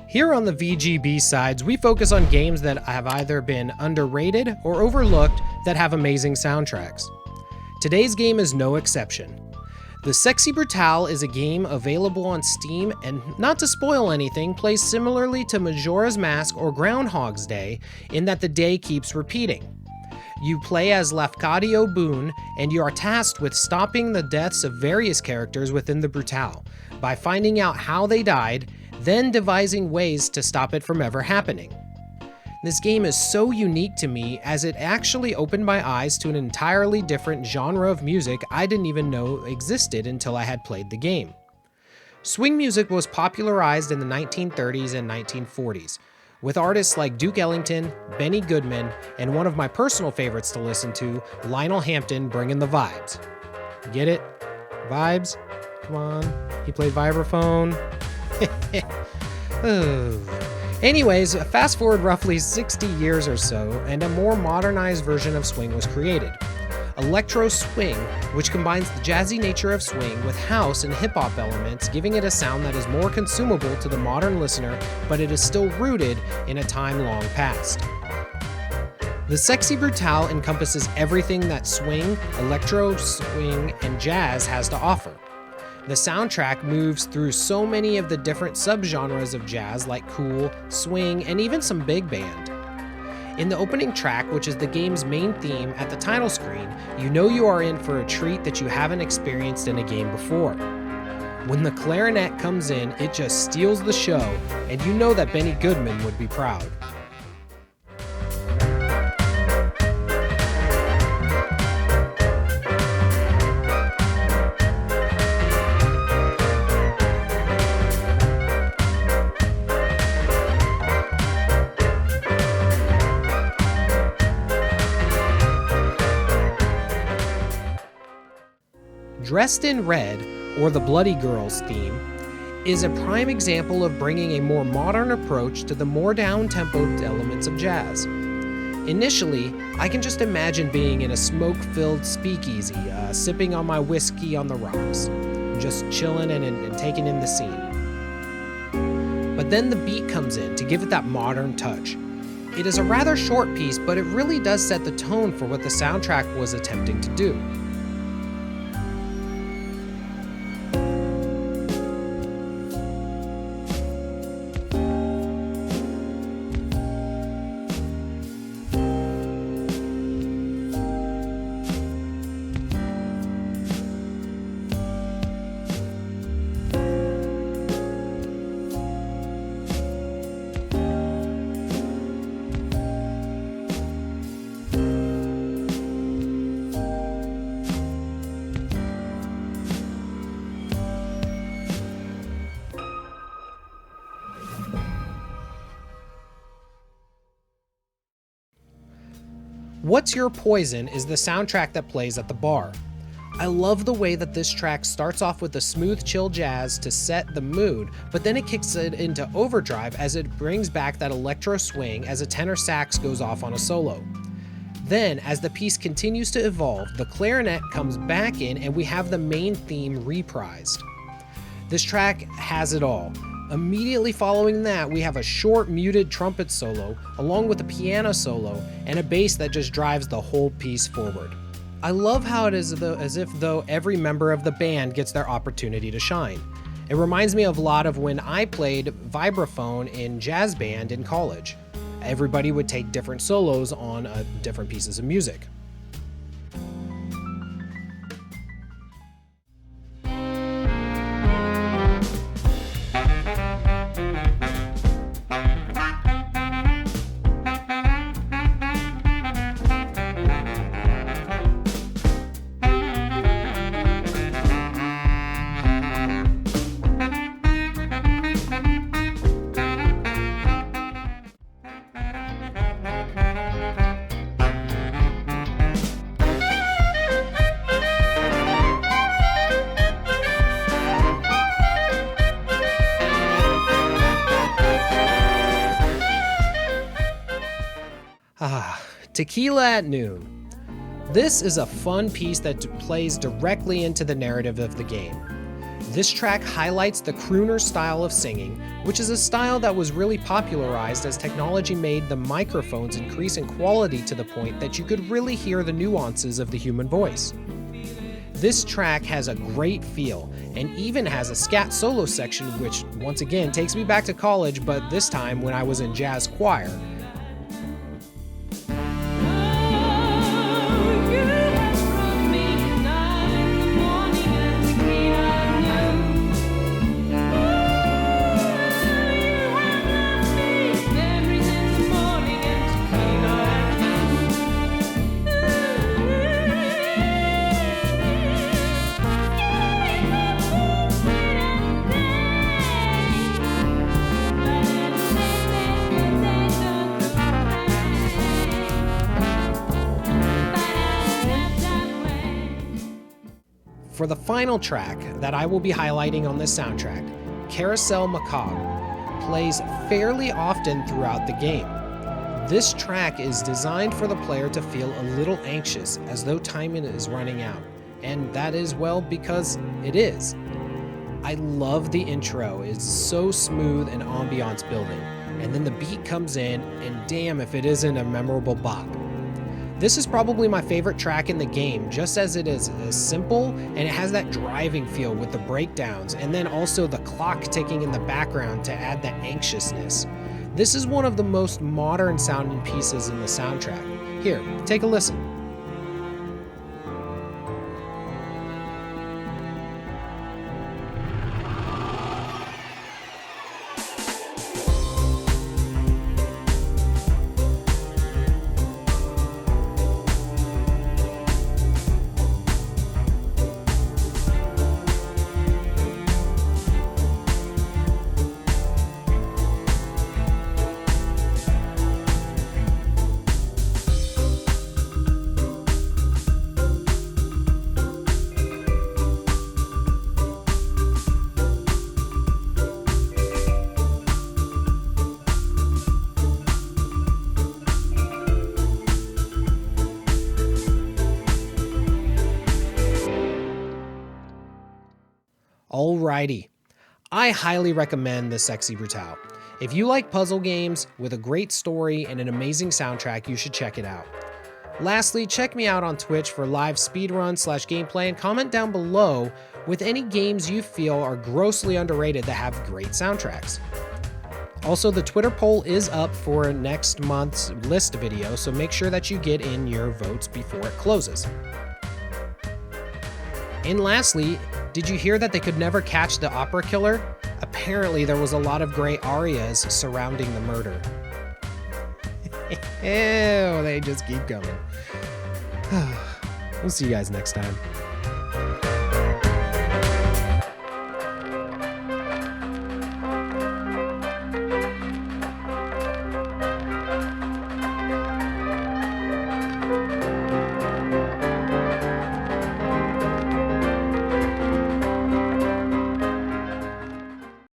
Here on the VGB Sides, we focus on games that have either been underrated or overlooked that have amazing soundtracks. Today's game is no exception. The Sexy Brutale is a game available on Steam and, not to spoil anything, plays similarly to Majora's Mask or Groundhog's Day in that the day keeps repeating. You play as 𝐂𝐿𝐓𝐇 and you are tasked with stopping the deaths of various characters within the Brutale by finding out how they died, then devising ways to stop it from ever happening. This game is so unique to me as it actually opened my eyes to an entirely different genre of music I didn't even know existed until I had played the game. Swing music was popularized in the 1930s and 1940s, with artists like Duke Ellington, Benny Goodman, and one of my personal favorites to listen to, Lionel Hampton, bringing the vibes. Get it? Vibes? Come on. He played vibraphone. Anyways, fast forward roughly 60 years or so, and a more modernized version of swing was created. Electro swing, which combines the jazzy nature of swing with house and hip-hop elements, giving it a sound that is more consumable to the modern listener, but it is still rooted in a time long past. The Sexy Brutale encompasses everything that swing, electro, swing, and jazz has to offer. The soundtrack moves through so many of the different subgenres of jazz like cool, swing, and even some big band. In the opening track, which is the game's main theme at the title screen, you know you are in for a treat that you haven't experienced in a game before. When the clarinet comes in, it just steals the show, and you know that Benny Goodman would be proud. Dressed in Red, or the Bloody Girls theme, is a prime example of bringing a more modern approach to the more down-tempo elements of jazz. Initially, I can just imagine being in a smoke-filled speakeasy, sipping on my whiskey on the rocks, just chilling and taking in the scene. But then the beat comes in to give it that modern touch. It is a rather short piece, but it really does set the tone for what the soundtrack was attempting to do. What's Your Poison is the soundtrack that plays at the bar. I love the way that this track starts off with a smooth, chill jazz to set the mood, but then it kicks it into overdrive as it brings back that electro swing as a tenor sax goes off on a solo. Then, as the piece continues to evolve, the clarinet comes back in and we have the main theme reprised. This track has it all. Immediately following that, we have a short muted trumpet solo, along with a piano solo, and a bass that just drives the whole piece forward. I love how it is as if every member of the band gets their opportunity to shine. It reminds me of a lot of when I played vibraphone in jazz band in college. Everybody would take different solos on different pieces of music. Tequila Noon. This is a fun piece that plays directly into the narrative of the game. This track highlights the crooner style of singing, which is a style that was really popularized as technology made the microphones increase in quality to the point that you could really hear the nuances of the human voice. This track has a great feel, and even has a scat solo section, which once again takes me back to college, but this time when I was in jazz choir. For the final track that I will be highlighting on this soundtrack, Carousel 𝐂𝐻𝐍𝐶𝐓 plays fairly often throughout the game. This track is designed for the player to feel a little anxious, as though time is running out, and that is, well, because it is. I love the intro, it's so smooth and ambiance building, and then the beat comes in, and damn if it isn't a memorable bop. This is probably my favorite track in the game, just as it is simple and it has that driving feel with the breakdowns, and then also the clock ticking in the background to add that anxiousness. This is one of the most modern sounding pieces in the soundtrack. Here, take a listen. Alrighty, I highly recommend the Sexy Brutale. If you like puzzle games with a great story and an amazing soundtrack, you should check it out. Lastly, check me out on Twitch for live speedrun/gameplay, and comment down below with any games you feel are grossly underrated that have great soundtracks. Also, the Twitter poll is up for next month's list video, so make sure that you get in your votes before it closes. And lastly, did you hear that they could never catch the opera killer? Apparently there was a lot of gray arias surrounding the murder. Ew, they just keep coming. We'll see you guys next time.